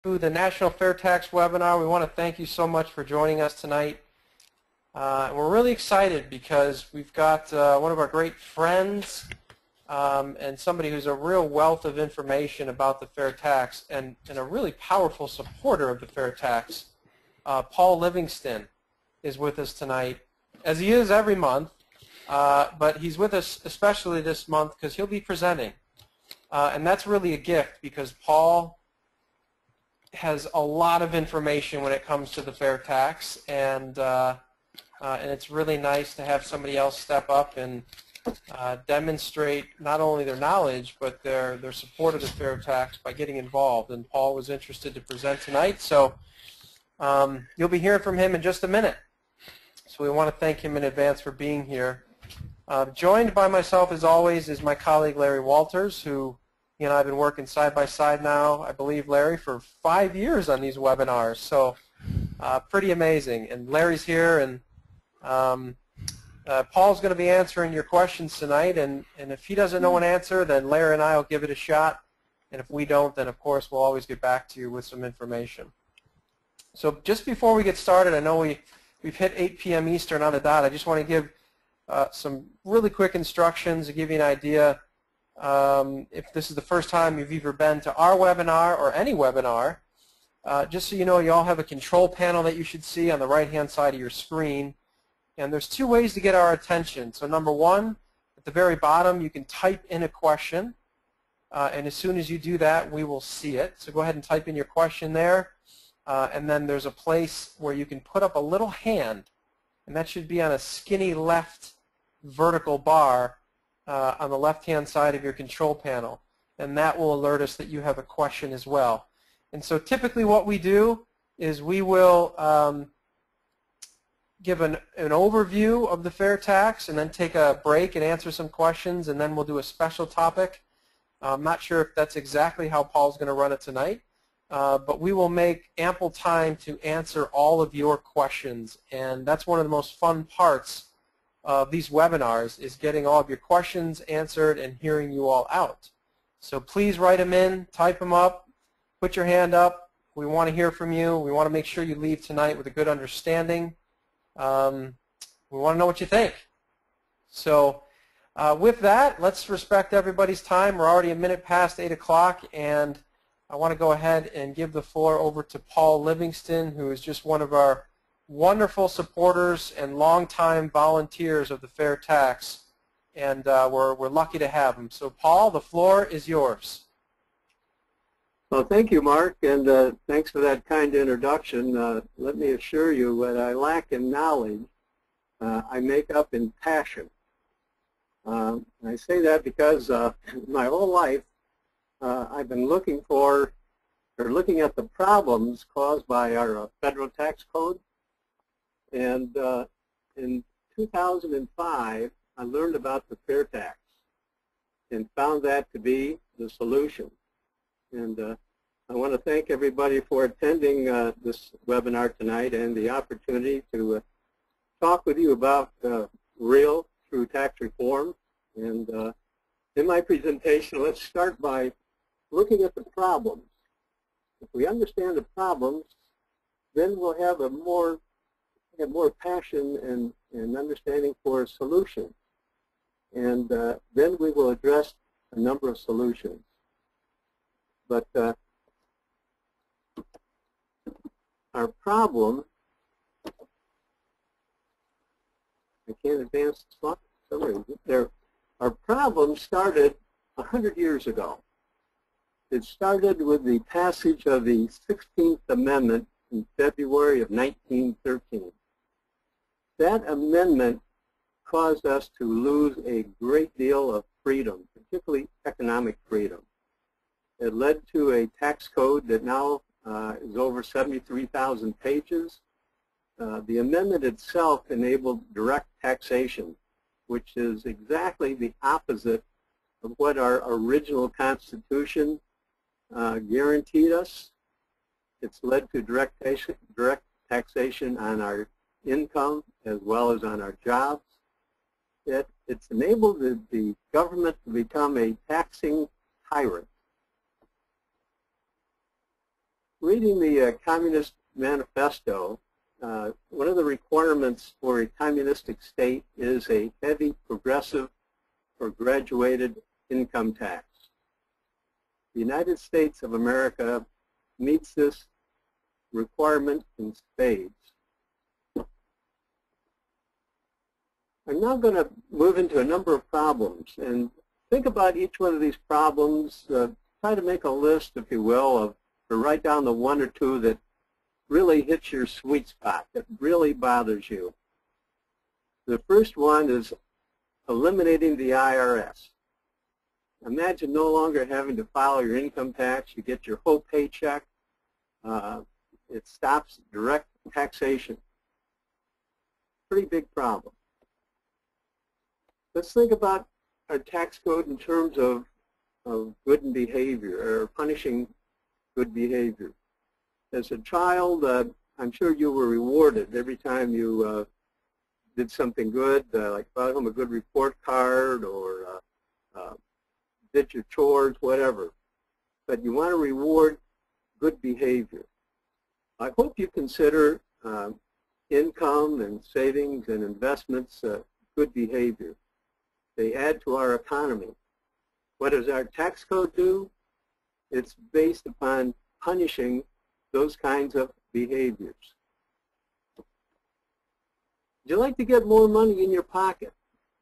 To the National Fair Tax webinar. We want to thank you so much for joining us tonight. We're really excited because we've got one of our great friends and somebody who's a real wealth of information about the fair tax and a really powerful supporter of the fair tax. Paul Livingston is with us tonight, as he is every month, but he's with us especially this month because he'll be presenting. And that's really a gift because Paul has a lot of information when it comes to the fair tax, and it's really nice to have somebody else step up and demonstrate not only their knowledge but their support of the fair tax by getting involved. And Paul was interested to present tonight, so you'll be hearing from him in just a minute. So we want to thank him in advance for being here. Joined by myself, as always, is my colleague Larry Walters, who he and I have been working side by side now, I believe, Larry, for 5 years on these webinars. So pretty amazing. And Larry's here, and Paul's going to be answering your questions tonight. And if he doesn't know an answer, then Larry and I will give it a shot. And if we don't, then of course we'll always get back to you with some information. So just before we get started, I know we've hit 8 p.m. Eastern on the dot. I just want to give some really quick instructions to give you an idea. If this is the first time you've either been to our webinar or any webinar, just so you know, you all have a control panel that you should see on the right-hand side of your screen. And there's two ways to get our attention. So number one, at the very bottom, you can type in a question. And as soon as you do that, we will see it. So go ahead and type in your question there. And then there's a place where you can put up a little hand. And that should be on a skinny left vertical bar on the left-hand side of your control panel, and that will alert us that you have a question as well. And so typically what we do is we will give an overview of the fair tax and then take a break and answer some questions, and then we'll do a special topic. I'm not sure if that's exactly how Paul's going to run it tonight, but we will make ample time to answer all of your questions, and that's one of the most fun parts of these webinars, is getting all of your questions answered and hearing you all out. So please write them in, type them up, put your hand up. We want to hear from you. We want to make sure you leave tonight with a good understanding. We want to know what you think. So with that, let's respect everybody's time. We're already a minute past 8 o'clock, and I want to go ahead and give the floor over to Paul Livingston, who is just one of our wonderful supporters and longtime volunteers of the fair tax, and we're lucky to have him. So Paul, the floor is yours. Well, thank you, Mark, and thanks for that kind introduction. Let me assure you, what I lack in knowledge, I make up in passion. I say that because my whole life I've been looking at the problems caused by our federal tax code. And in 2005, I learned about the fair tax and found that to be the solution. And I want to thank everybody for attending this webinar tonight and the opportunity to talk with you about real true tax reform. And in my presentation, let's start by looking at the problems. If we understand the problems, then we'll have more passion and understanding for a solution. And then we will address a number of solutions. But our problem, I can't advance the slide, sorry, our problem started 100 years ago. It started with the passage of the 16th Amendment in February of 1913. That amendment caused us to lose a great deal of freedom, particularly economic freedom. It led to a tax code that now is over 73,000 pages. The amendment itself enabled direct taxation, which is exactly the opposite of what our original Constitution guaranteed us. It's led to direct taxation on our income as well as on our jobs. It's enabled the government to become a taxing tyrant. reading the Communist Manifesto, one of the requirements for a communistic state is a heavy progressive or graduated income tax. The United States of America meets this requirement in spades. I'm now going to move into a number of problems and think about each one of these problems. Try to make a list, if you will, or write down the one or two that really hits your sweet spot, that really bothers you. The first one is eliminating the IRS. Imagine no longer having to file your income tax. You get your whole paycheck. It stops direct taxation. Pretty big problem. Let's think about our tax code in terms of good behavior, or punishing good behavior. As a child, I'm sure you were rewarded every time you did something good, like brought home a good report card or did your chores, whatever. But you want to reward good behavior. I hope you consider income and savings and investments good behavior. They add to our economy. What does our tax code do? It's based upon punishing those kinds of behaviors. Would you like to get more money in your pocket?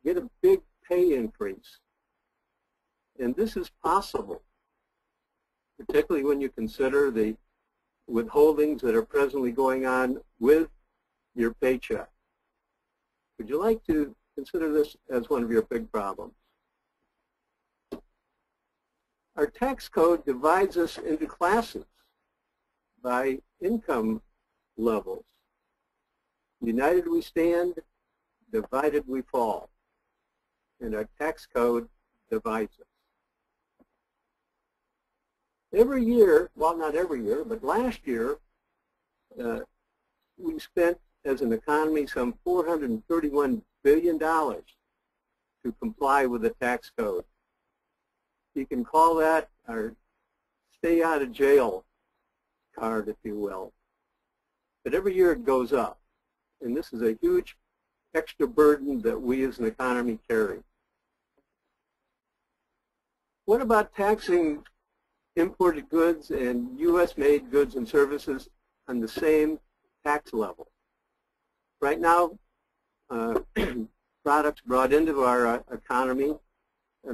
Get a big pay increase. And this is possible, particularly when you consider the withholdings that are presently going on with your paycheck. Would you like to consider this as one of your big problems? Our tax code divides us into classes by income levels. United we stand, divided we fall. And our tax code divides us. Every year, well, not every year, but last year, we spent as an economy some $431 billion to comply with the tax code. You can call that our stay out of jail card, if you will. But every year it goes up. And this is a huge extra burden that we as an economy carry. What about taxing imported goods and U.S.-made goods and services on the same tax level? Right now, products brought into our economy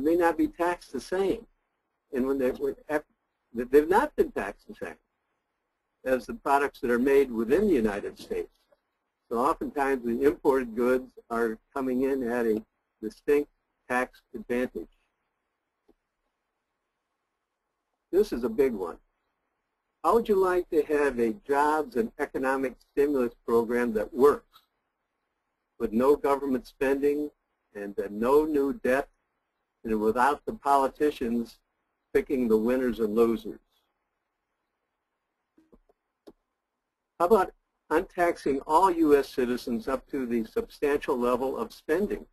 may not be taxed the same. And when they've not been taxed the same as the products that are made within the United States. So oftentimes the imported goods are coming in at a distinct tax advantage. This is a big one. How would you like to have a jobs and economic stimulus program that works with no government spending and no new debt, and without the politicians picking the winners and losers? How about untaxing all U.S. citizens up to the substantial level of spending?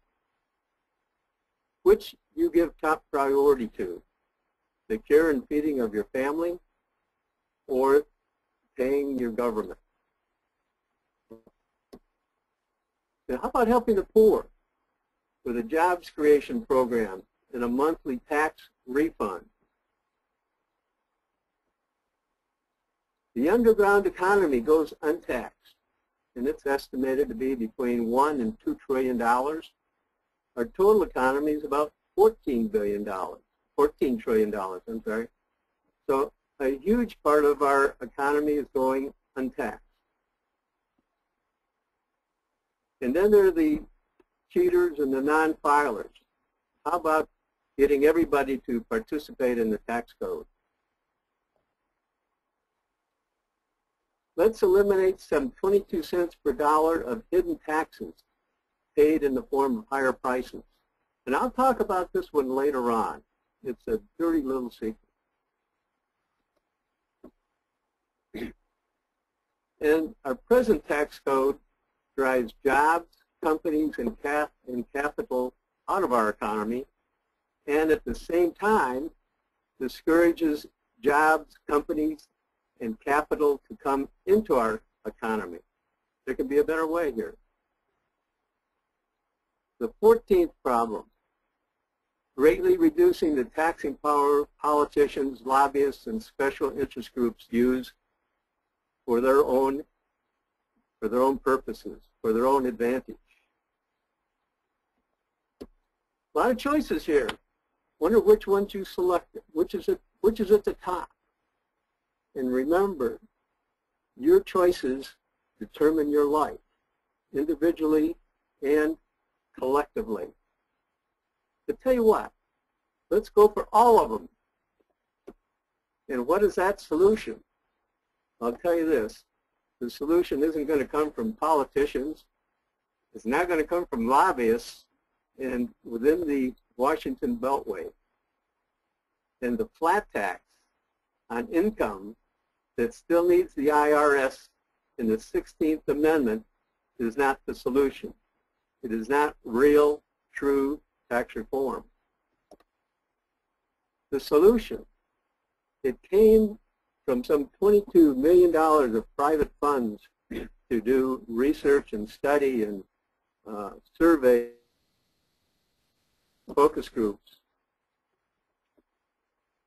Which you give top priority to? The care and feeding of your family or paying your government? Now, how about helping the poor with a jobs creation program and a monthly tax refund? The underground economy goes untaxed, and it's estimated to be between $1 and $2 trillion. Our total economy is about $14 trillion, I'm sorry. So a huge part of our economy is going untaxed. And then there are the cheaters and the non-filers. How about getting everybody to participate in the tax code? Let's eliminate some 22 cents per dollar of hidden taxes paid in the form of higher prices. And I'll talk about this one later on. It's a dirty little secret. And our present tax code drives jobs, companies, and capital out of our economy, and at the same time discourages jobs, companies, and capital to come into our economy. There can be a better way here. The 14th problem, greatly reducing the taxing power politicians, lobbyists, and special interest groups use for their own purposes, for their own advantage. A lot of choices here. Wonder which ones you selected. Which is at the top? And remember, your choices determine your life, individually and collectively. But tell you what, let's go for all of them. And what is that solution? I'll tell you this. The solution isn't going to come from politicians. It's not going to come from lobbyists and within the Washington Beltway. And the flat tax on income that still needs the IRS in the 16th Amendment is not the solution. It is not real, true tax reform. The solution, it came from some $22 million of private funds to do research and study and survey focus groups.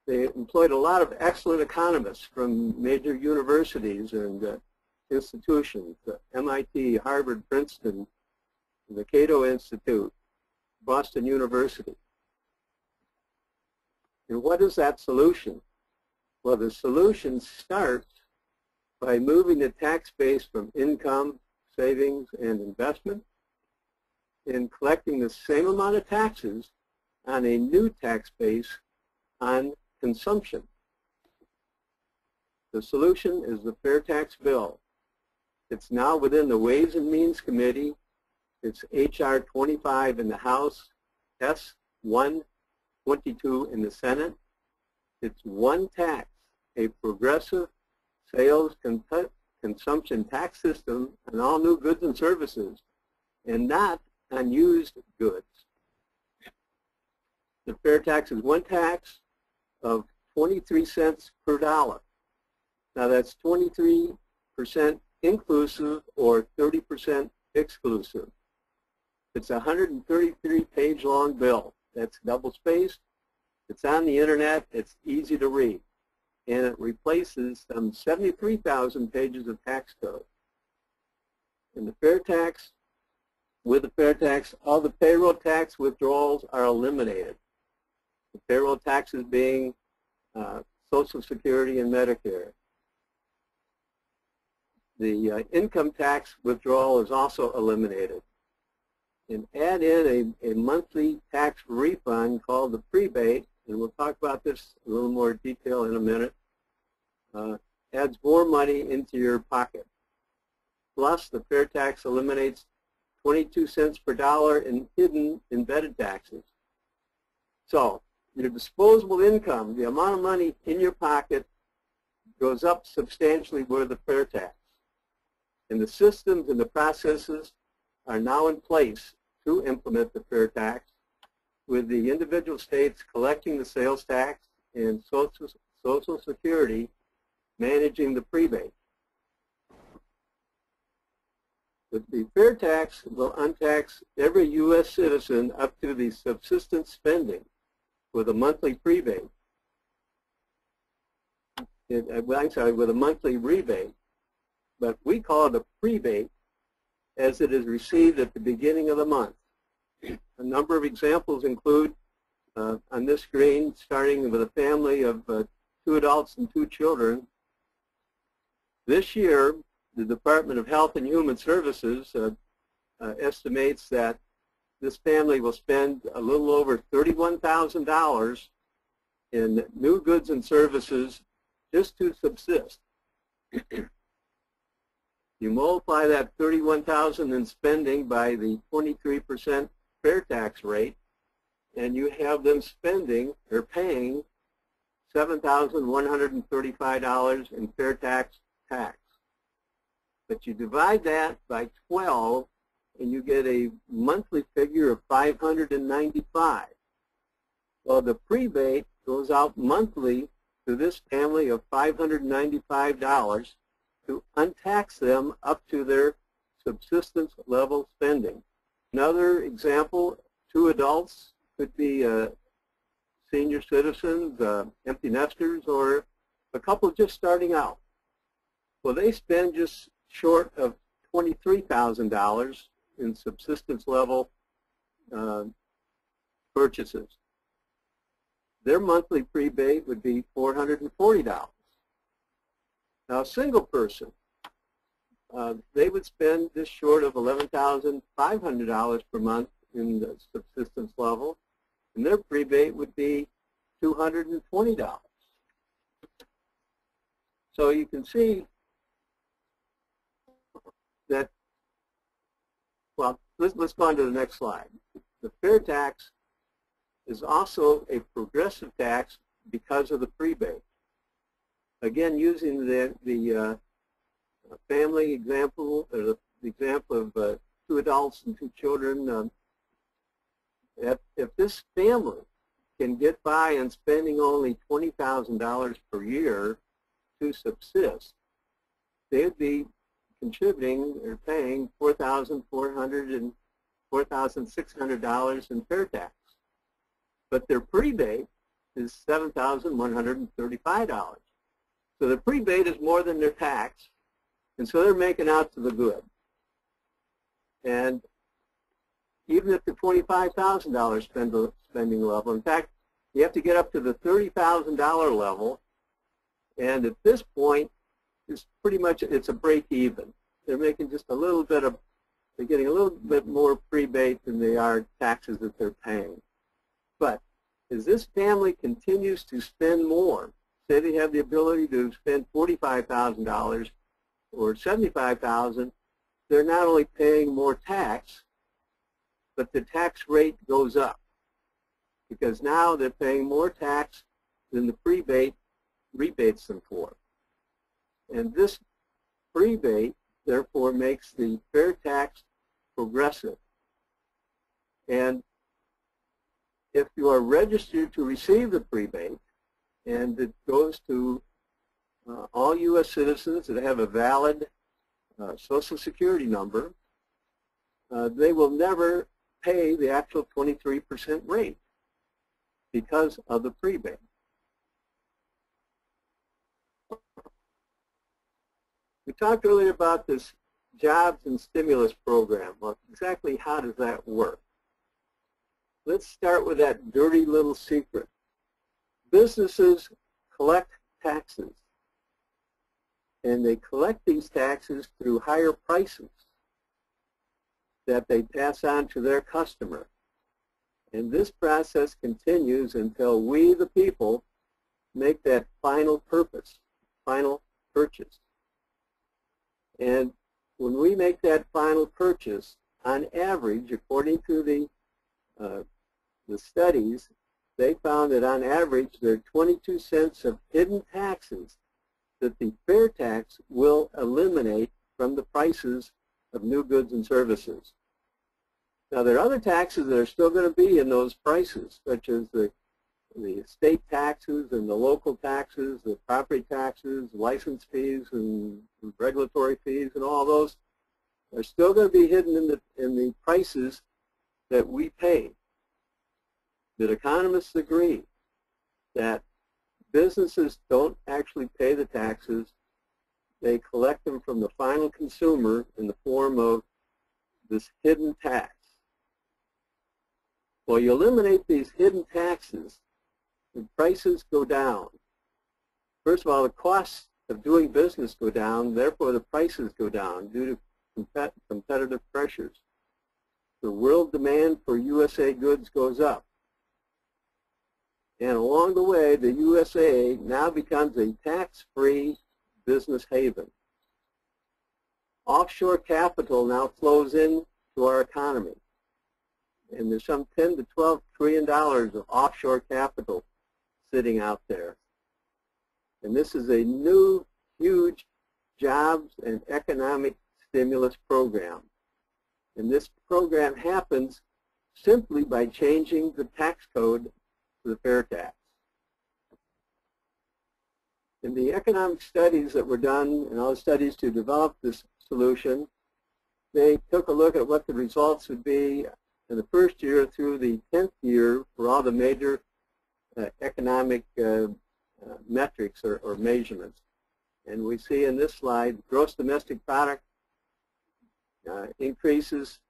They employed a lot of excellent economists from major universities and institutions, MIT, Harvard, Princeton, the Cato Institute, Boston University. And what is that solution? Well, the solution starts by moving the tax base from income, savings, and investment and collecting the same amount of taxes on a new tax base on consumption. The solution is the Fair Tax Bill. It's now within the Ways and Means Committee. It's H.R. 25 in the House, S. 122 in the Senate. It's one tax, a progressive sales consumption tax system on all new goods and services, and not on used goods. The fair tax is one tax of 23 cents per dollar. Now that's 23% inclusive or 30% exclusive. It's a 133-page long bill. That's double-spaced. It's on the internet. It's easy to read. And it replaces some 73,000 pages of tax code. And the fair tax, with the fair tax, all the payroll tax withdrawals are eliminated. The payroll taxes being Social Security and Medicare. The income tax withdrawal is also eliminated. And add in a monthly tax refund called the prebate, and we'll talk about this in a little more detail in a minute, adds more money into your pocket. Plus, the fair tax eliminates 22 cents per dollar in hidden embedded taxes. So, your disposable income, the amount of money in your pocket, goes up substantially with the fair tax. And the systems and the processes are now in place to implement the fair tax, with the individual states collecting the sales tax and Social Security managing the prebate. But the fair tax will untax every U.S. citizen up to the subsistence spending with a monthly prebate. I'm sorry, with a monthly rebate. But we call it a prebate as it is received at the beginning of the month. A number of examples include on this screen, starting with a family of 2 adults and 2 children. This year, the Department of Health and Human Services estimates that this family will spend a little over $31,000 in new goods and services just to subsist. You multiply that $31,000 in spending by the 23% fair tax rate, and you have them spending or paying $7,135 in fair tax. But you divide that by 12, and you get a monthly figure of $595. Well, the prebate goes out monthly to this family of $595 to untax them up to their subsistence level spending. Another example, 2 adults, could be senior citizens, empty nesters, or a couple just starting out. Well, they spend just short of $23,000 in subsistence level purchases. Their monthly prebate would be $440. Now, a single person, they would spend just short of $11,500 per month in the subsistence level, and their prebate would be $220. So you can see that, well, let's go on to the next slide. The fair tax is also a progressive tax because of the prebate. Again, using the family example, or the example of 2 adults and 2 children, if this family can get by on spending only $20,000 per year to subsist, they would be contributing or paying $4,400 and $4,600 in fair tax. But their prebate is $7,135. So the prebate is more than their tax, and so they're making out to the good. And even at the $25,000 spending level, in fact, you have to get up to the $30,000 level, and at this point, it's pretty much, it's a break even. They're making just a little bit of, they're getting a little bit more prebate than they are taxes that they're paying. But as this family continues to spend more, say they have the ability to spend $45,000 or $75,000, they're not only paying more tax, but the tax rate goes up, because now they're paying more tax than the prebate rebates them for. And this prebate, therefore, makes the fair tax progressive. And if you are registered to receive the prebate, and it goes to all U.S. citizens that have a valid Social Security number, they will never pay the actual 23% rate because of the prebate. We talked earlier about this jobs and stimulus program. Well, exactly how does that work? Let's start with that dirty little secret. Businesses collect taxes, and they collect these taxes through higher prices that they pass on to their customer. And this process continues until we, the people, make that final purchase. And when we make that final purchase, on average, according to the studies, they found that on average there are 22 cents of hidden taxes that the fair tax will eliminate from the prices of new goods and services. Now, there are other taxes that are still going to be in those prices, such as the state taxes and the local taxes, the property taxes, license fees, and regulatory fees, and all those are still going to be hidden in the prices that we pay. But economists agree that businesses don't actually pay the taxes. They collect them from the final consumer in the form of this hidden tax. Well, you eliminate these hidden taxes, and prices go down. First of all, the costs of doing business go down, therefore the prices go down due to competitive pressures. The world demand for USA goods goes up. And along the way, the USA now becomes a tax-free business haven. Offshore capital now flows into our economy. And there's some $10 to $12 trillion of offshore capital sitting out there. And this is a new, huge jobs and economic stimulus program. And this program happens simply by changing the tax code to the fair tax. In the economic studies that were done, and all the studies to develop this solution, they took a look at what the results would be in the first year through the 10th year for all the major economic metrics or measurements. And we see in this slide, gross domestic product increases,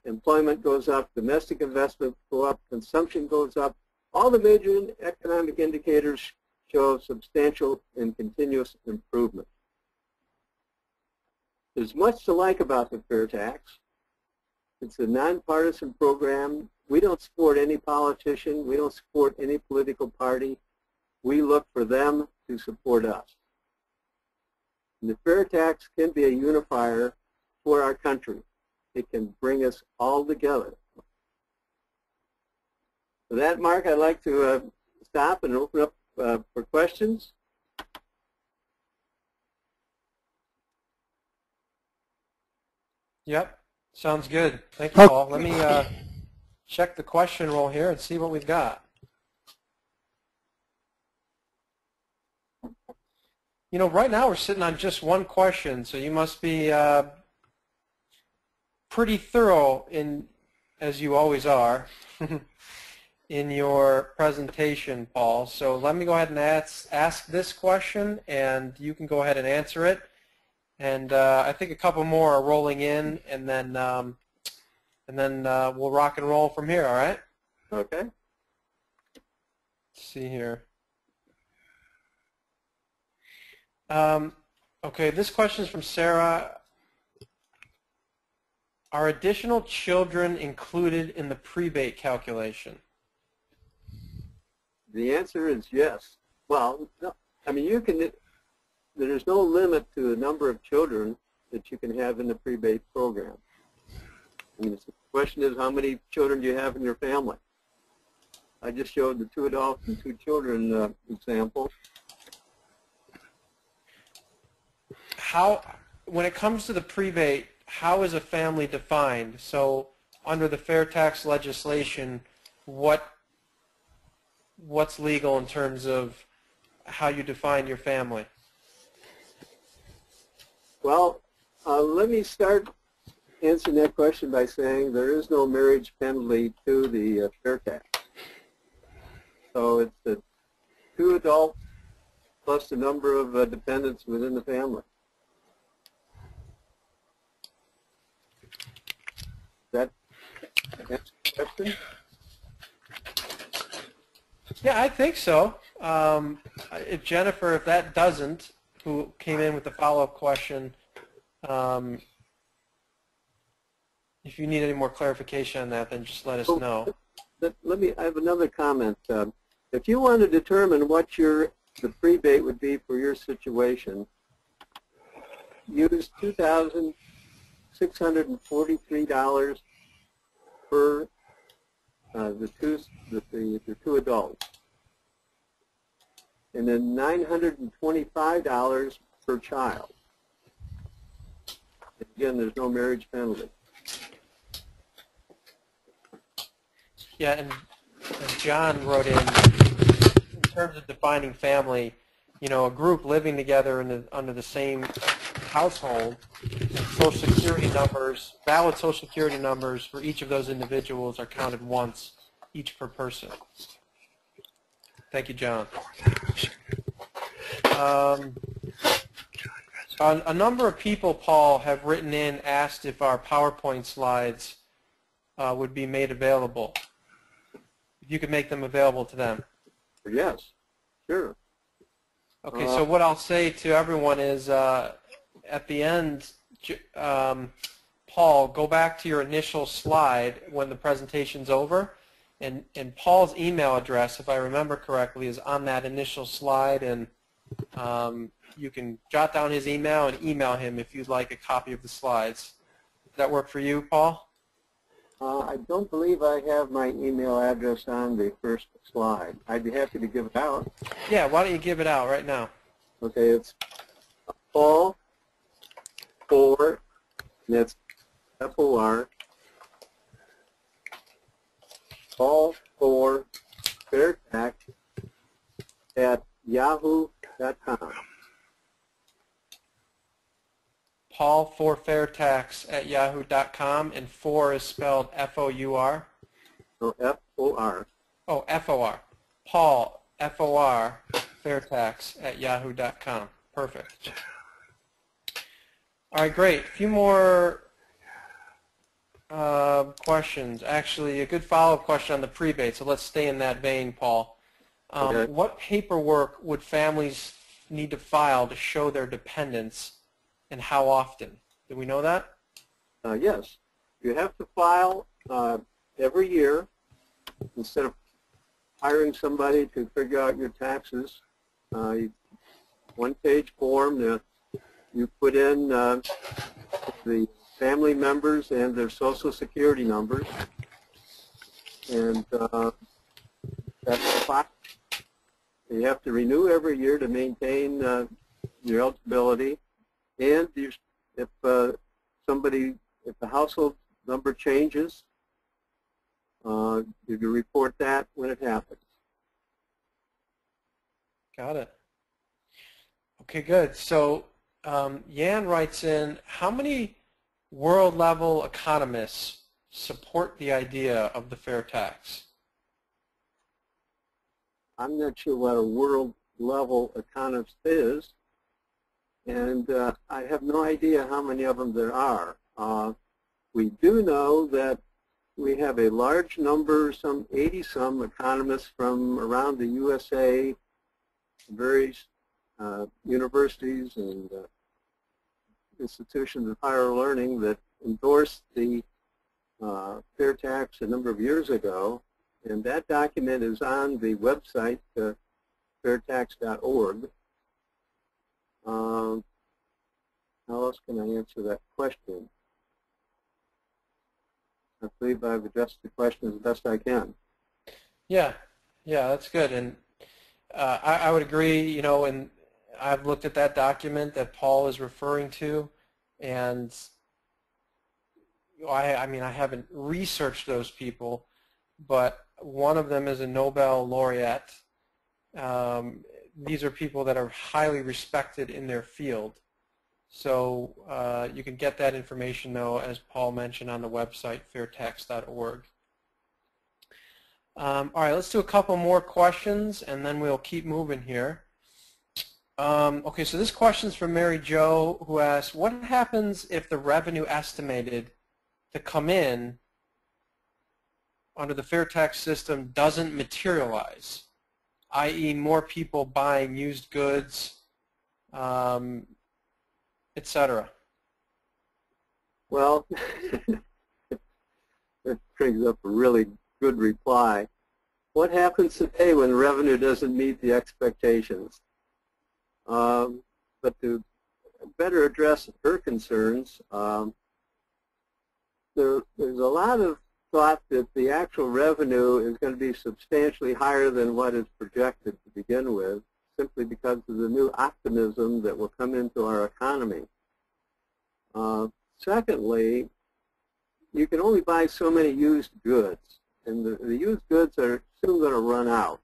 employment goes up, domestic investments go up, consumption goes up. All the major economic indicators show substantial and continuous improvement. There's much to like about the fair tax. It's a nonpartisan program. We don't support any politician. We don't support any political party. We look for them to support us. And the fair tax can be a unifier for our country. It can bring us all together. With that, Mark, I'd like to stop and open up for questions. Yep, sounds good. Thank you, Paul. Let me check the question roll here and see what we've got. You know, right now we're sitting on just one question, so you must be pretty thorough in, as you always are, in your presentation, Paul. So let me go ahead and ask this question, and you can go ahead and answer it. And I think a couple more are rolling in, and then we'll rock and roll from here. All right? Okay. Let's see here. Okay, this question is from Sarah. Are additional children included in the prebate calculation? The answer is yes. Well, no, I mean, you can. There's no limit to the number of children that you can have in the prebate program. I mean, the question is, how many children do you have in your family? I just showed the 2 adults and 2 children example. When it comes to the prebate, how is a family defined? So under the fair tax legislation, what's legal in terms of how you define your family? Well, let me start answering that question by saying there is no marriage penalty to the fair tax. So it's the 2 adults plus the number of dependents within the family. That answer the question? Yeah, I think so. If Jennifer, if that doesn't, who came in with the follow-up question, if you need any more clarification on that, then just let us know. I have another comment. If you want to determine what the prebate would be for your situation, use $2,643 per the two adults, and then $925 per child. And again, there's no marriage penalty. Yeah, and John wrote in terms of defining family, you know, a group living together under the same household, Social Security numbers, valid Social Security numbers for each of those individuals are counted once, each per person. Thank you, John. A number of people, Paul, have written in, asked if our PowerPoint slides would be made available. If you could make them available to them. Yes, sure. Okay, so what I'll say to everyone is at the end, Paul, go back to your initial slide when the presentation's over, and Paul's email address, if I remember correctly, is on that initial slide, and you can jot down his email and email him if you'd like a copy of the slides. Does that work for you, Paul? I don't believe I have my email address on the first slide. I'd be happy to give it out. Yeah, why don't you give it out right now? Okay, it's Paul for, that's F-O-R, Paul for Fair Tax at yahoo.com. Paul for Fairtax at yahoo.com, and for is spelled F-O-U-R. No, F-O-R. Oh, F-O-R. Paul, F-O-R, Fairtax at yahoo.com. Perfect. All right, great. A few more questions. Actually, a good follow-up question on the prebate, so let's stay in that vein, Paul. Okay. What paperwork would families need to file to show their dependents, and how often? Do we know that? Yes. You have to file every year. Instead of hiring somebody to figure out your taxes, one-page form that you put in the family members and their Social Security numbers, and that's the file. You have to renew every year to maintain your eligibility, and if the household number changes, you can report that when it happens. Got it. Okay, good. So Yan writes in, how many world-level economists support the idea of the fair tax? I'm not sure what a world-level economist is, and I have no idea how many of them there are. We do know that we have a large number, some 80-some economists from around the USA, various universities and institutions of higher learning that endorsed the fair tax a number of years ago, and that document is on the website fairtax.org. How else can I answer that question? I believe I've addressed the question as best I can. Yeah, that's good. And I would agree, you know, and I've looked at that document that Paul is referring to, and I mean, I haven't researched those people, but one of them is a Nobel laureate. These are people that are highly respected in their field. So you can get that information, though, as Paul mentioned, on the website, fairtax.org. All right, let's do a couple more questions, and then we'll keep moving here. Okay, so this question is from Mary Jo, who asks, what happens if the revenue estimated to come in under the fair tax system doesn't materialize, i.e. more people buying used goods, etc.? Well, that brings up a really good reply. What happens today when revenue doesn't meet the expectations? But to better address her concerns, there's a lot of thought that the actual revenue is going to be substantially higher than what is projected to begin with, simply because of the new optimism that will come into our economy. Secondly, you can only buy so many used goods, and the used goods are soon going to run out.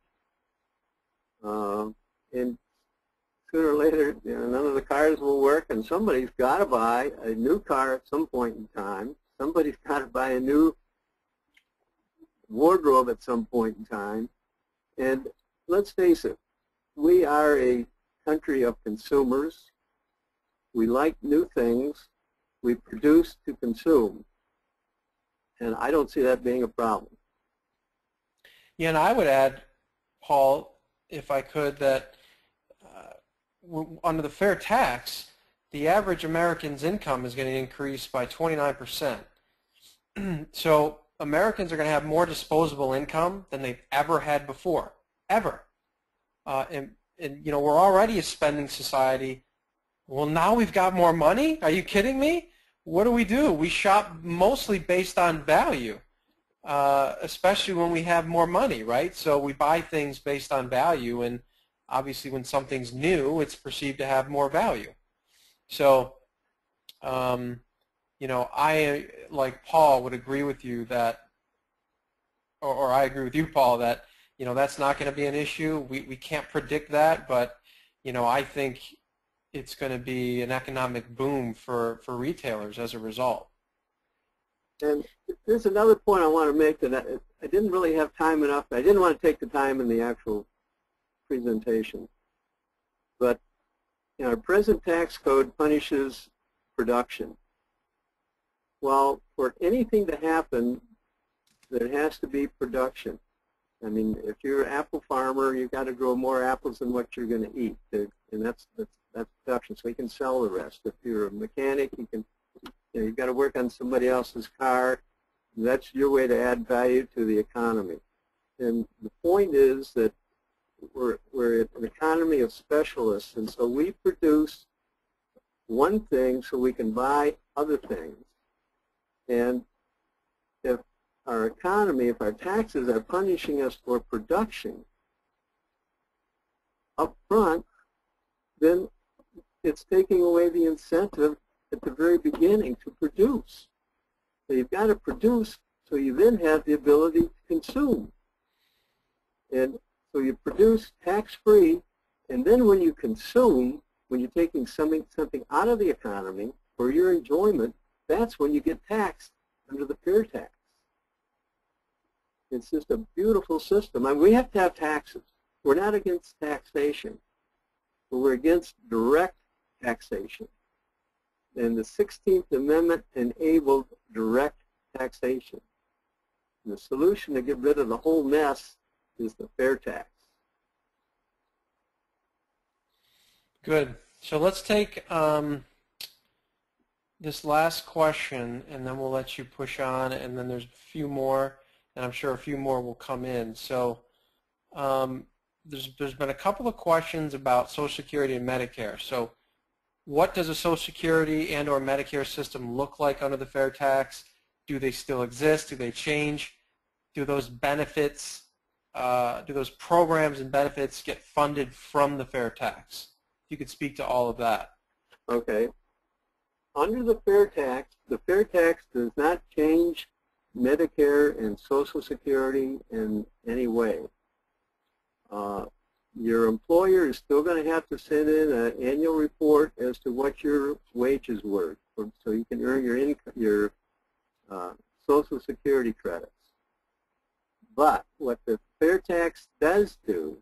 And sooner or later, you know, none of the cars will work, and somebody's got to buy a new car at some point in time. Somebody's got to buy a new wardrobe at some point in time. And let's face it, we are a country of consumers. We like new things. We produce to consume. And I don't see that being a problem. Yeah, and I would add, Paul, if I could, that under the fair tax, the average American's income is going to increase by 29%. So Americans are going to have more disposable income than they've ever had before, ever. And you know, we're already a spending society. Well, now we've got more money? Are you kidding me? What do? We shop mostly based on value, especially when we have more money, right? So we buy things based on value, and obviously when something's new, it's perceived to have more value. So, you know, I, like Paul, would agree with you that, or I agree with you, Paul, that, you know, that's not going to be an issue. We can't predict that, but I think it's going to be an economic boom for retailers as a result. And there's another point I want to make that I didn't really have time enough. I didn't want to take the time in the actual presentation. But our present tax code punishes production. Well, for anything to happen, there has to be production. I mean, if you're an apple farmer, you've got to grow more apples than what you're going to eat, and that's production. So you can sell the rest. If you're a mechanic, you've got to work on somebody else's car. That's your way to add value to the economy. And the point is that we're an economy of specialists, and so we produce one thing so we can buy other things. And if our economy, if our taxes are punishing us for production up front, then it's taking away the incentive at the very beginning to produce. So you've got to produce so you then have the ability to consume. And so you produce tax-free, and then when you consume, when you're taking something out of the economy for your enjoyment, that's when you get taxed under the fair tax. It's just a beautiful system. I mean, we have to have taxes. We're not against taxation, but we're against direct taxation. And the 16th Amendment enabled direct taxation. And the solution to get rid of the whole mess is the fair tax. Good. So let's take this last question, and then we'll let you push on, and then there's a few more, and I'm sure a few more will come in. So there's been a couple of questions about Social Security and Medicare. So what does a Social Security and or Medicare system look like under the fair tax? Do they still exist? Do they change? Do those benefits, do those programs and benefits get funded from the fair tax? If you could speak to all of that. Okay. Under the fair tax does not change Medicare and Social Security in any way. Your employer is still going to have to send in an annual report as to what your wages were, so you can earn your Social Security credits. But what the fair tax does do,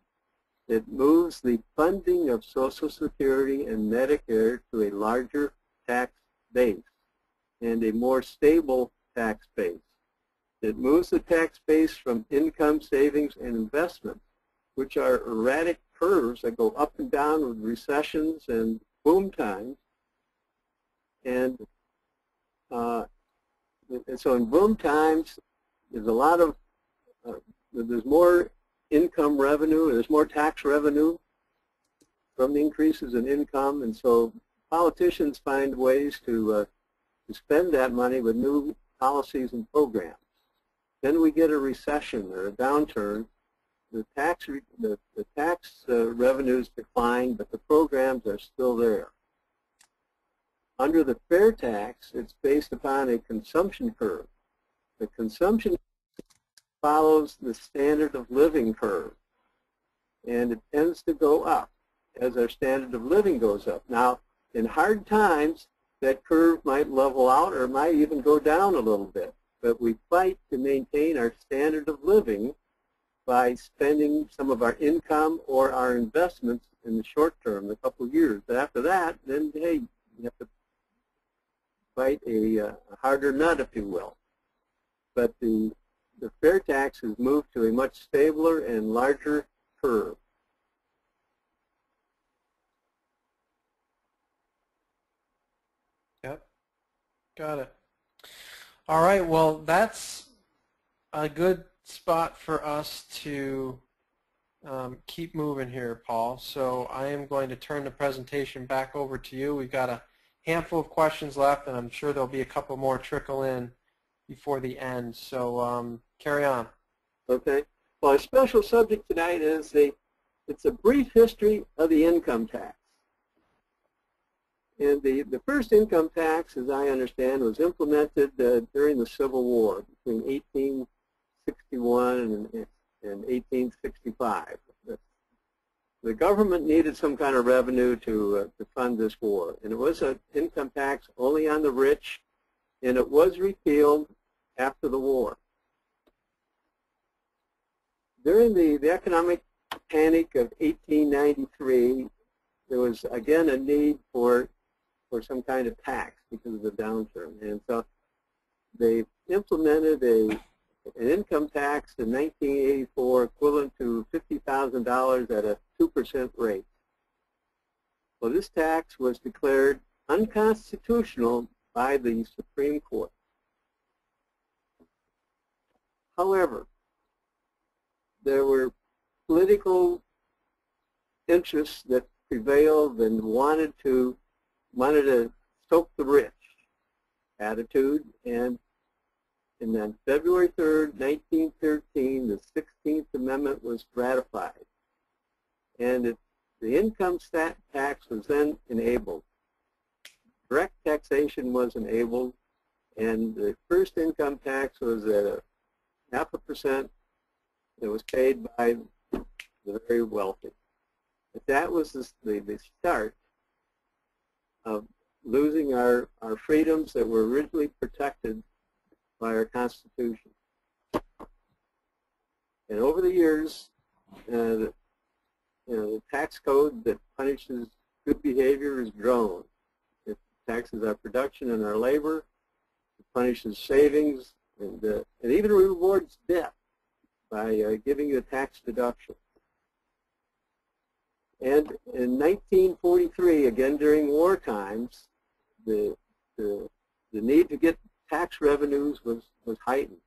it moves the funding of Social Security and Medicare to a larger tax base and a more stable tax base. It moves the tax base from income, savings, and investments, which are erratic curves that go up and down with recessions and boom times. And so in boom times, there's a lot of, there's more income revenue, there's more tax revenue from the increases in income, and so politicians find ways to spend that money with new policies and programs. Then we get a recession or a downturn. The tax revenues decline, but the programs are still there. Under the fair tax, it's based upon a consumption curve. The consumption follows the standard of living curve, and it tends to go up as our standard of living goes up. Now, in hard times, that curve might level out or might even go down a little bit, but we fight to maintain our standard of living by spending some of our income or our investments in the short term, a couple of years. But after that, then, hey, you have to fight a harder nut, if you will. But the fair tax has moved to a much stabler and larger curve. Yep, got it. All right, well, that's a good spot for us to keep moving here, Paul. So I am going to turn the presentation back over to you. We've got a handful of questions left, and I'm sure there'll be a couple more trickle in before the end. So carry on. Okay. Well, our special subject tonight is it's a brief history of the income tax. And the first income tax, as I understand, was implemented during the Civil War between 1861 and 1865. the government needed some kind of revenue to fund this war, and it was an income tax only on the rich, and it was repealed after the war. During the economic panic of 1893, there was again a need for some kind of tax because of the downturn, and so they implemented an income tax in 1984 equivalent to $50,000 at a 2% rate. Well, this tax was declared unconstitutional by the Supreme Court. However, there were political interests that prevailed and wanted to soak the rich attitude, and on February 3rd, 1913, the 16th Amendment was ratified, and the income tax was then enabled. Direct taxation was enabled, and the first income tax was at 0.5%. It was paid by the very wealthy. But that was the start of losing our freedoms that were originally protected by our Constitution. And over the years, the tax code that punishes good behavior has grown. It taxes our production and our labor. It punishes savings, and even rewards debt by giving you a tax deduction. And in 1943, again during war times, the need to get tax revenues was heightened.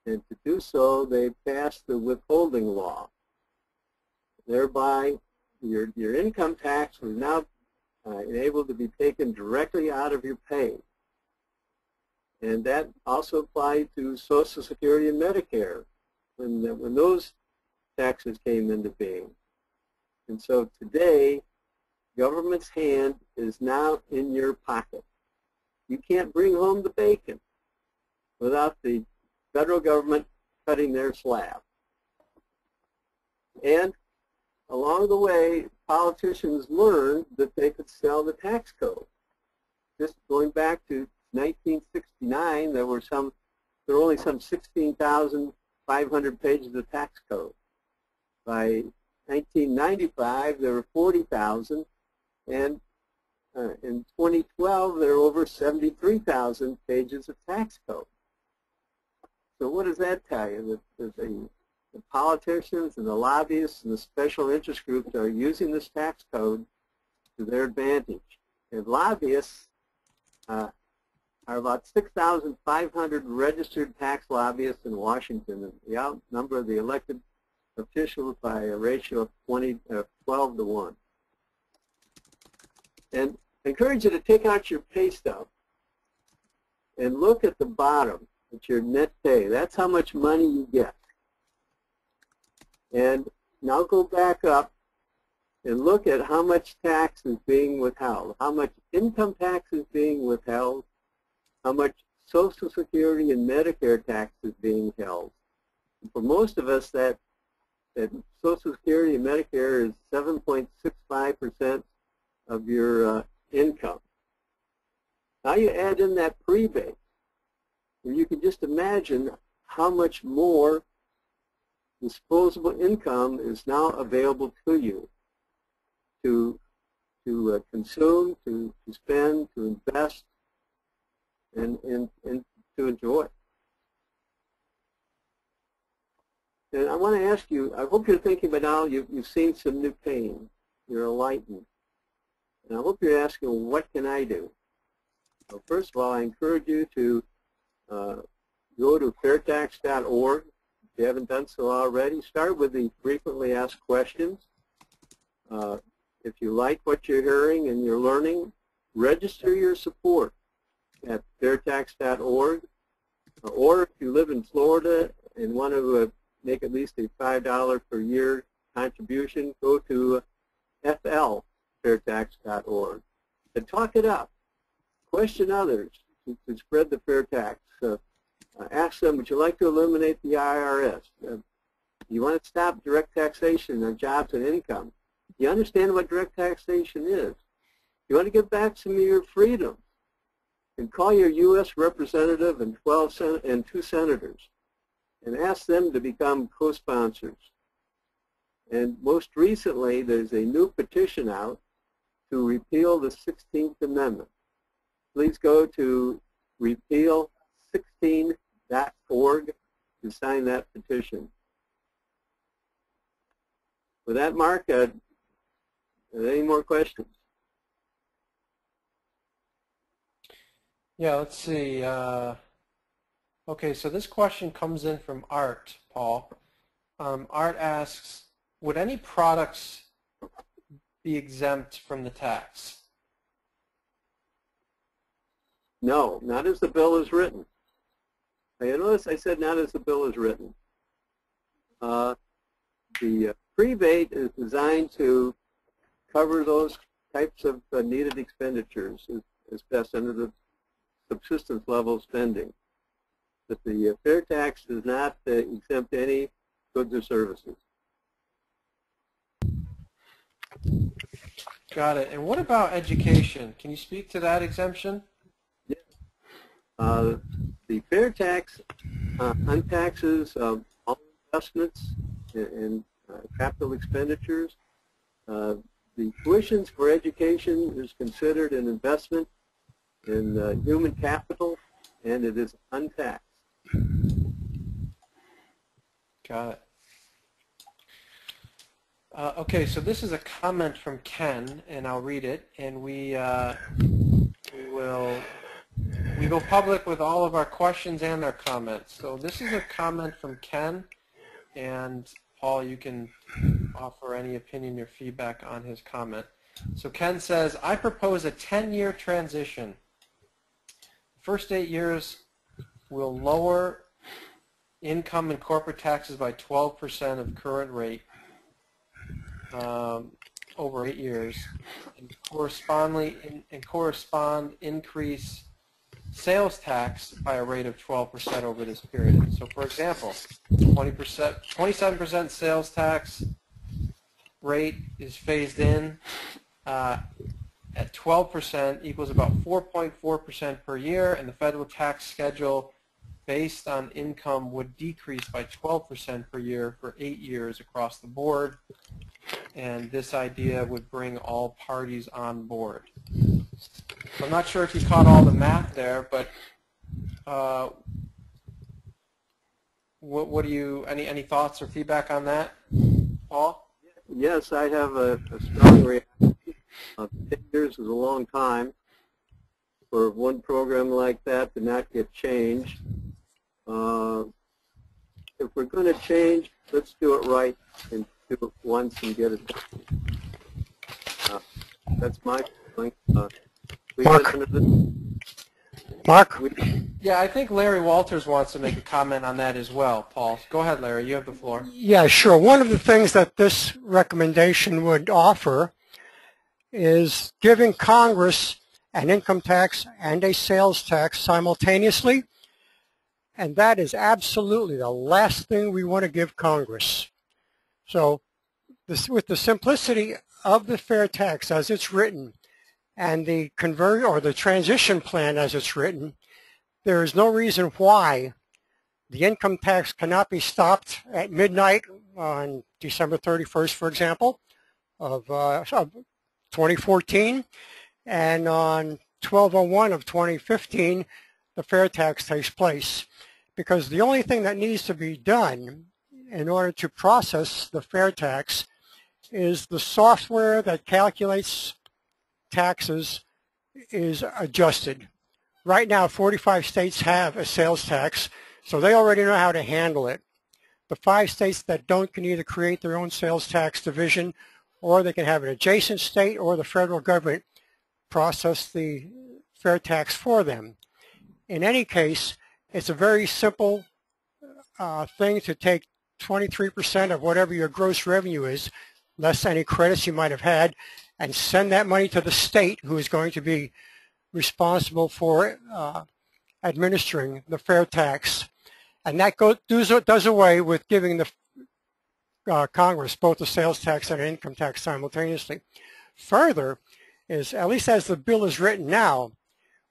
And to do so, they passed the withholding law. Thereby, your income tax was now able to be taken directly out of your pay. And that also applied to Social Security and Medicare when those taxes came into being. And so today, government's hand is now in your pocket. You can't bring home the bacon without the federal government cutting their slab. And along the way, politicians learned that they could sell the tax code. Just going back to 1969, there were only some 16,500 pages of tax code. By 1995, there were 40,000, and in 2012, there were over 73,000 pages of tax code. So what does that tell you? That the politicians and the lobbyists and the special interest groups are using this tax code to their advantage. And lobbyists are about 6,500 registered tax lobbyists in Washington, and they outnumber the elected officials by a ratio of 12 to 1. And I encourage you to take out your pay stub and look at the bottom at your net pay. That's how much money you get. And now go back up and look at how much tax is being withheld, how much income tax is being withheld, how much Social Security and Medicare tax is being held. And for most of us, that Social Security and Medicare is 7.65% of your income. Now you add in that prebate, and you can just imagine how much more disposable income is now available to you to consume, to spend, to invest, and to enjoy. And I want to ask you, I hope you're thinking by now you've seen some new pain. You're enlightened. And I hope you're asking, what can I do? Well, first of all, I encourage you to go to fairtax.org. If you haven't done so already, start with the frequently asked questions. If you like what you're hearing and you're learning, register your support at fairtax.org. Or if you live in Florida and want to make at least a $5 per year contribution, go to fairtax.org. And talk it up. Question others to spread the fair tax. Ask them, would you like to eliminate the IRS? You want to stop direct taxation on jobs and income? You understand what direct taxation is. You want to get back some of your freedom, and call your U.S. representative and 2 senators and ask them to become co-sponsors. And most recently, there's a new petition out to repeal the 16th Amendment. Please go to repeal16.org to sign that petition. With that, Mark, any more questions? Yeah, let's see. Okay, so this question comes in from Art, Paul. Art asks, would any products be exempt from the tax? No, not as the bill is written. You notice I said not as the bill is written. The rebate is designed to cover those types of needed expenditures as best under the subsistence level spending. But the fair tax does not exempt any goods or services. Got it. And what about education? Can you speak to that exemption? Yes. The fair tax untaxes all investments in capital expenditures. The tuitions for education is considered an investment in human capital, and it is untaxed. Got it. Okay, so this is a comment from Ken, and I'll read it. And we go public with all of our questions and our comments. So this is a comment from Ken, and Paul, you can offer any opinion or feedback on his comment. So Ken says, I propose a 10-year transition. The first 8 years will lower income and corporate taxes by 12% of current rate over 8 years, and correspond increase sales tax by a rate of 12% over this period. So for example, 27% sales tax rate is phased in at 12% equals about 4.4% per year, and the federal tax schedule based on income would decrease by 12% per year for 8 years across the board, and this idea would bring all parties on board. I'm not sure if you caught all the math there, but what do you, any thoughts or feedback on that, Paul? Yes, I have a strong reaction. 10 years is a long time for one program like that to not get changed. If we're going to change, let's do it right and do it once and get it done. That's my feeling. Mark? Yeah, I think Larry Walters wants to make a comment on that as well. Paul, go ahead, Larry. You have the floor. Yeah, sure. One of the things that this recommendation would offer is giving Congress an income tax and a sales tax simultaneously, and that is absolutely the last thing we want to give Congress. So with the simplicity of the fair tax as it's written and the conversion or the transition plan as it's written, there is no reason why the income tax cannot be stopped at midnight on December 31st, for example, of 2014, and on 12/01 of 2015, the fair tax takes place. Because the only thing that needs to be done in order to process the fair tax is the software that calculates taxes is adjusted. Right now, 45 states have a sales tax, so they already know how to handle it. The 5 states that don't can either create their own sales tax division, or they can have an adjacent state or the federal government process the fair tax for them. In any case, it's a very simple thing to take 23% of whatever your gross revenue is, less any credits you might have had, and send that money to the state, who is going to be responsible for administering the fair tax. And that does away with giving the Congress, both the sales tax and income tax simultaneously. Further, is at least as the bill is written now,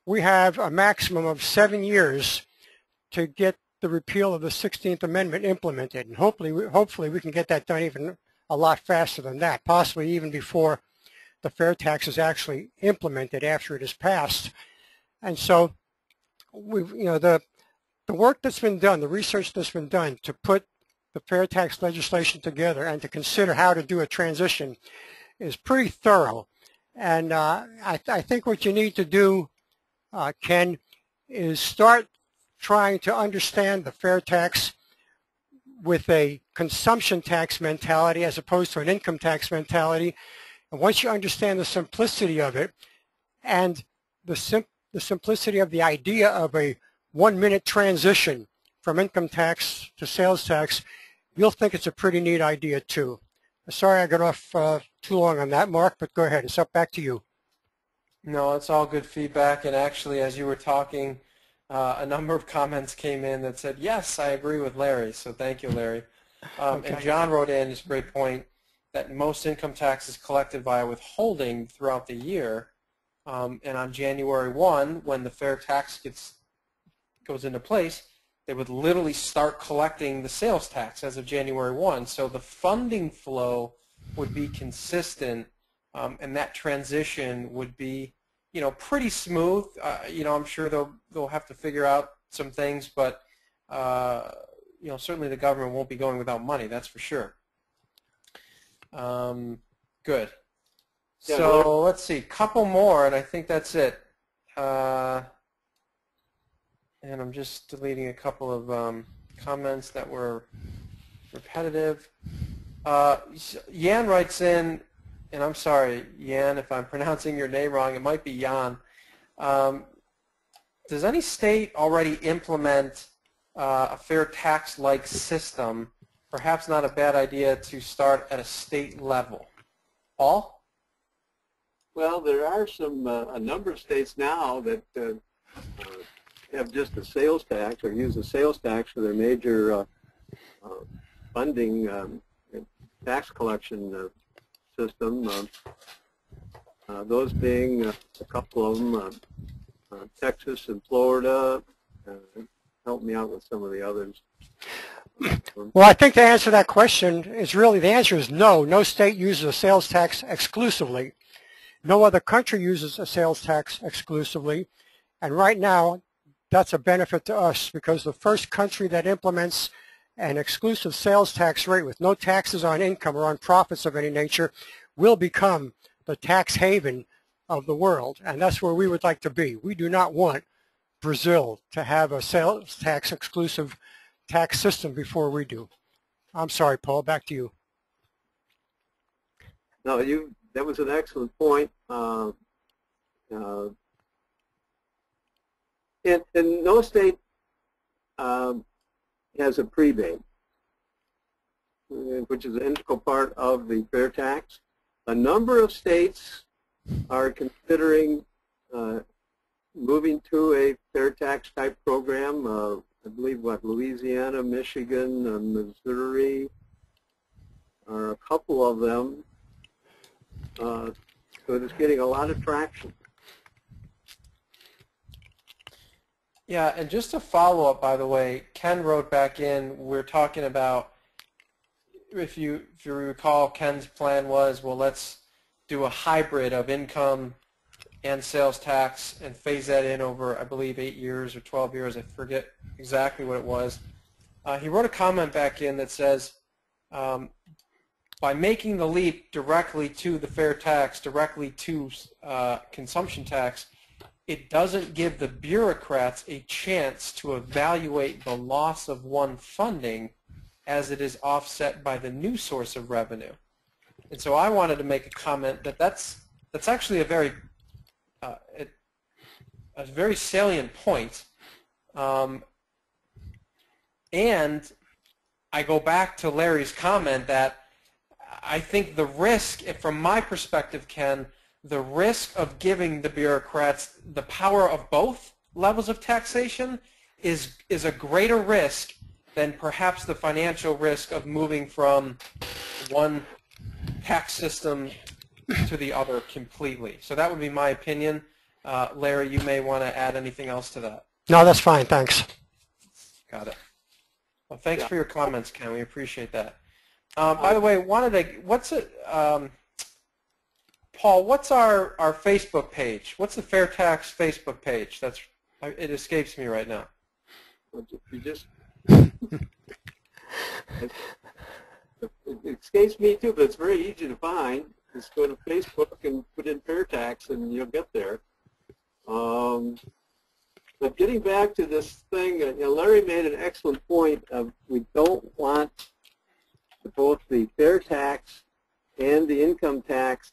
we have a maximum of 7 years to get the repeal of the 16th Amendment implemented, and hopefully we can get that done even a lot faster than that, possibly even before the fair tax is actually implemented after it is passed. And so, the work that's been done, the research that's been done to put the fair tax legislation together and to consider how to do a transition is pretty thorough. And I think what you need to do, Ken, is start trying to understand the fair tax with a consumption tax mentality as opposed to an income tax mentality. And once you understand the simplicity of it and the simplicity of the idea of a 1-minute transition from income tax to sales tax, you'll think it's a pretty neat idea too. Sorry I got off too long on that, Mark, but go ahead. It's back to you. No, it's all good feedback, and actually as you were talking, a number of comments came in that said, yes, I agree with Larry, so thank you, Larry. Okay. And John wrote in, it's a great point, that most income tax is collected via withholding throughout the year, and on January 1, when the fair tax goes into place, they would literally start collecting the sales tax as of January 1. So the funding flow would be consistent, and that transition would be, pretty smooth. I'm sure they'll have to figure out some things, but certainly the government won't be going without money. That's for sure. Good. Yeah, So let's see, couple more, and I think that's it. And I'm just deleting a couple of comments that were repetitive. Yan writes in, and I'm sorry, Yan, if I'm pronouncing your name wrong, it might be Jan. Does any state already implement a fair tax-like system? Perhaps not a bad idea to start at a state level. Paul? Well, there are a number of states now that have just a sales tax or use a sales tax for their major funding tax collection system. Those being a couple of them, Texas and Florida. Help me out with some of the others. Well, I think to answer that question is really, the answer is no. No state uses a sales tax exclusively. No other country uses a sales tax exclusively. And right now, that's a benefit to us because the first country that implements an exclusive sales tax rate with no taxes on income or on profits of any nature will become the tax haven of the world. And that's where we would like to be. We do not want Brazil to have a sales tax exclusive tax system before we do. I'm sorry, Paul, back to you. No, that was an excellent point. And no state has a prebate, which is an integral part of the fair tax. A number of states are considering moving to a fair tax type program. I believe Louisiana, Michigan, Missouri are a couple of them. So it's getting a lot of traction. Yeah, and just to follow up, by the way, Ken wrote back in, we're talking about, if you recall, Ken's plan was, well, let's do a hybrid of income and sales tax and phase that in over, I believe, 8 years or 12 years. I forget exactly what it was. He wrote a comment back in that says, by making the leap directly to the fair tax, directly to consumption tax, it doesn't give the bureaucrats a chance to evaluate the loss of one funding as it is offset by the new source of revenue. And so I wanted to make a comment that that's actually a very salient point. And I go back to Larry's comment that I think the risk, from my perspective, Ken, the risk of giving the bureaucrats the power of both levels of taxation is a greater risk then perhaps the financial risk of moving from one tax system to the other completely. So that would be my opinion. Larry, you may want to add anything else to that. No, that's fine. Thanks. Got it. Well, thanks for your comments, Ken. We appreciate that. By the way, Paul, what's our Facebook page? What's the Fair Tax Facebook page? It escapes me right now. You just it escapes me too, but it's very easy to find. Just go to Facebook and put in Fair Tax, and you'll get there. But getting back to this thing, Larry made an excellent point of we don't want both the fair tax and the income tax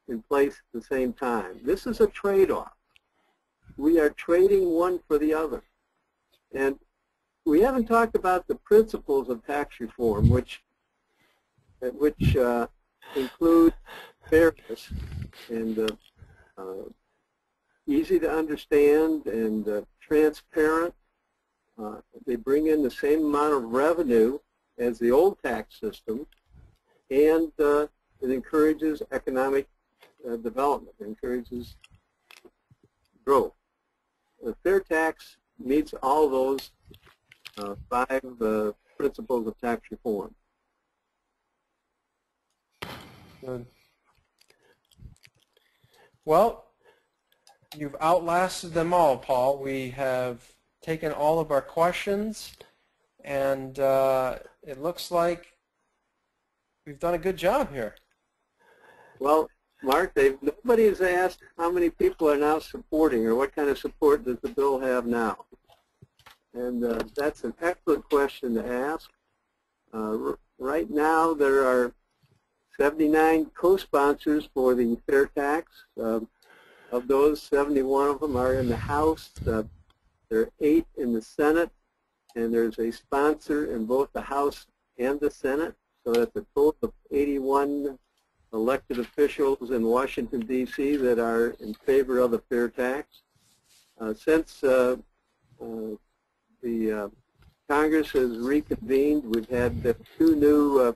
in place at the same time. This is a trade-off. We are trading one for the other. And we haven't talked about the principles of tax reform, which include fairness and easy to understand and transparent. They bring in the same amount of revenue as the old tax system, and it encourages economic development, it encourages growth. The fair tax meets all those 5 principles of tax reform. Good. Well, you've outlasted them all, Paul. We have taken all of our questions, and it looks like we've done a good job here. Well, Mark, nobody has asked how many people are now supporting, or what kind of support does the bill have now? And that's an excellent question to ask. Right now, there are 79 co-sponsors for the fair tax. Of those, 71 of them are in the House. There are 8 in the Senate, and there's a sponsor in both the House and the Senate. So that's a total of 81 elected officials in Washington, D.C. that are in favor of the fair tax. Since the Congress has reconvened, we've had 2 new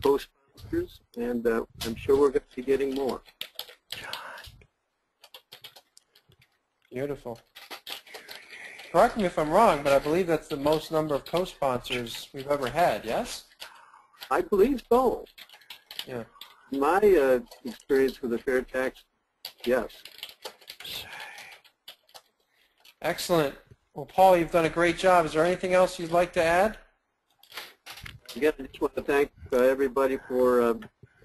co-sponsors, and I'm sure we're going to be getting more. Beautiful. Correct me if I'm wrong, but I believe that's the most number of co-sponsors we've ever had, yes? I believe so. Yeah. My experience with the fair tax, yes. Excellent. Well, Paul, you've done a great job. Is there anything else you'd like to add? Again, I just want to thank everybody for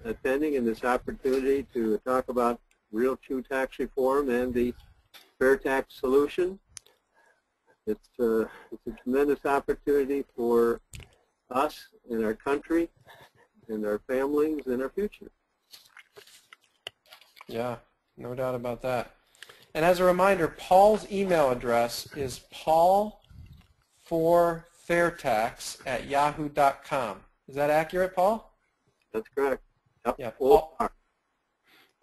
attending and this opportunity to talk about real true tax reform and the fair tax solution. It's a tremendous opportunity for us and our country and our families and our future. Yeah, no doubt about that. And as a reminder, Paul's email address is paulforfairtax@yahoo.com. Is that accurate, Paul? That's correct. Yep. Yeah,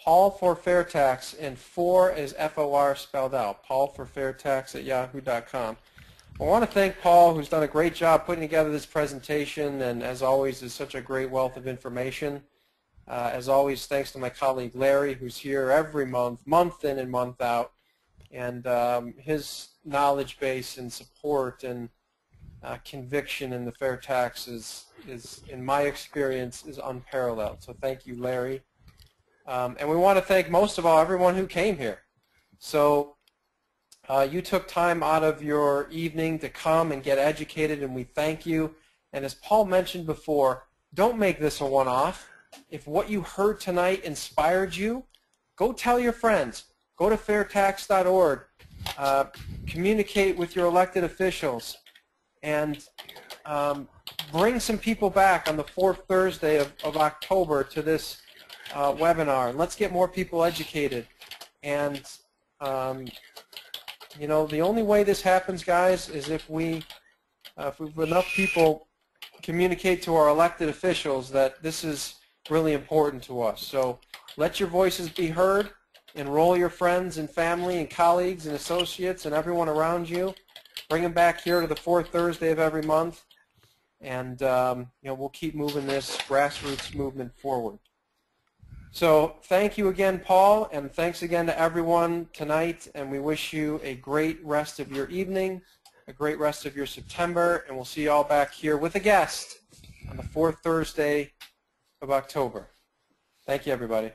Paul for Fairtax, and 4 is F-O-R spelled out. paulforfairtax@yahoo.com. I want to thank Paul, who's done a great job putting together this presentation, and as always is such a great wealth of information. As always, thanks to my colleague Larry, who's here every month, month in and month out, and his knowledge base and support and conviction in the fair tax is, in my experience, is unparalleled. So thank you, Larry. And we want to thank most of all everyone who came here. So you took time out of your evening to come and get educated, and we thank you. And as Paul mentioned before, don't make this a one-off. If what you heard tonight inspired you, go tell your friends. Go to fairtax.org. Communicate with your elected officials, and bring some people back on the 4th Thursday of October to this webinar. And let's get more people educated. And you know, the only way this happens, guys, is if we've enough people communicate to our elected officials that this is really important to us. So let your voices be heard. Enroll your friends and family and colleagues and associates and everyone around you. Bring them back here to the 4th Thursday of every month. and we'll keep moving this grassroots movement forward. So thank you again, Paul, and thanks again to everyone tonight, and we wish you a great rest of your evening, a great rest of your September, and we'll see you all back here with a guest on the 4th Thursday of October. Thank you, everybody.